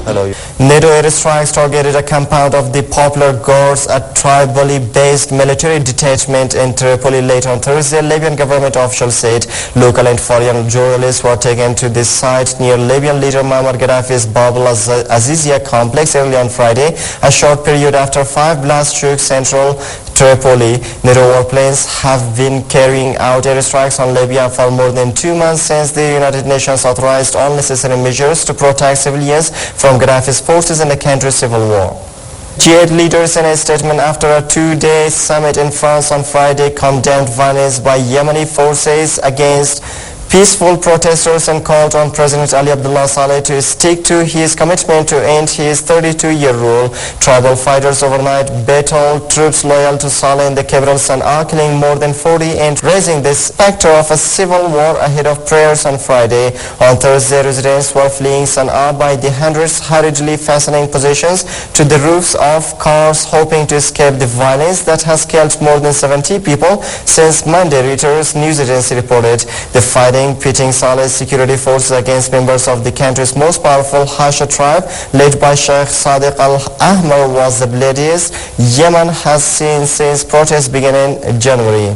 Hello. NATO airstrikes targeted a compound of the popular Guards, a tribally-based military detachment in Tripoli late on Thursday. Libyan government officials said local and foreign journalists were taken to this site near Libyan leader Muammar Gaddafi's Bab al-Azizia complex early on Friday, a short period after 5 blasts shook central Tripoli. NATO warplanes have been carrying out airstrikes on Libya for more than 2 months since the United Nations authorized all necessary measures to protect civilians from Gaddafi's forces in the country's civil war. G8 leaders in a statement after a 2-day summit in France on Friday condemned violence by Yemeni forces against peaceful protesters and called on President Ali Abdullah Saleh to stick to his commitment to end his 32-year rule. Tribal fighters overnight battled troops loyal to Saleh in the capital Sana'a, killing more than 40 and raising the specter of a civil war ahead of prayers on Friday. On Thursday, residents were fleeing Sana'a by the hundreds, hurriedly fastening positions to the roofs of cars, hoping to escape the violence that has killed more than 70 people since Monday, Reuters news agency reported. The fighting pitting Saleh's security forces against members of the country's most powerful Hasha tribe, led by Sheikh Sadiq al-Ahmar, was the bloodiest Yemen has seen since protests began in January.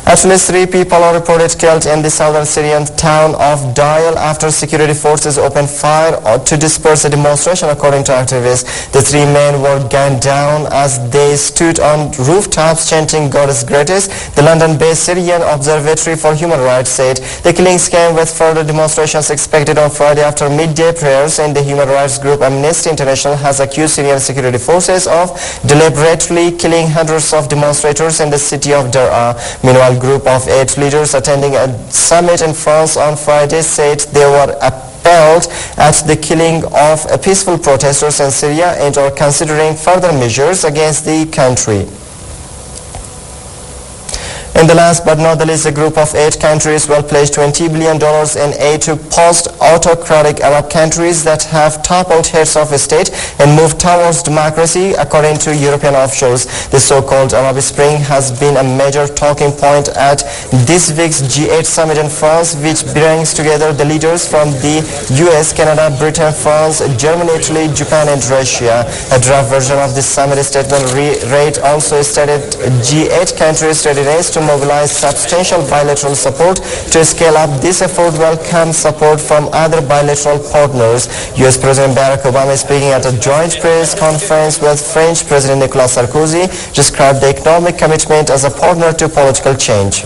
At least 3 people are reported killed in the southern Syrian town of Diyal after security forces opened fire to disperse a demonstration, according to activists. The 3 men were gunned down as they stood on rooftops chanting "God is greatest." The London-based Syrian Observatory for Human Rights said the killings came with further demonstrations expected on Friday after midday prayers, and the human rights group Amnesty International has accused Syrian security forces of deliberately killing hundreds of demonstrators in the city of Daraa. Meanwhile, group of 8 leaders attending a summit in France on Friday said they were appalled at the killing of peaceful protesters in Syria and are considering further measures against the country. And the last but not the least, a group of 8 countries will pledge $20 billion in aid to post-autocratic Arab countries that have toppled heads of state and moved towards democracy, according to European officials. The so-called Arab Spring has been a major talking point at this week's G8 summit in France, which brings together the leaders from the US, Canada, Britain, France, Germany, Italy, Japan, and Russia. A draft version of the summit statement read also stated G8 countries' readiness to mobilize substantial bilateral support to scale up this effort, welcome support from other bilateral partners. US President Barack Obama, speaking at a joint press conference with French President Nicolas Sarkozy, described the economic commitment as a partner to political change.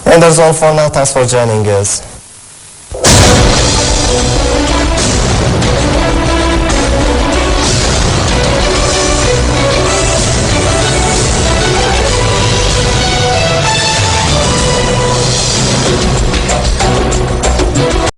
And that's all for now. Thanks for joining us.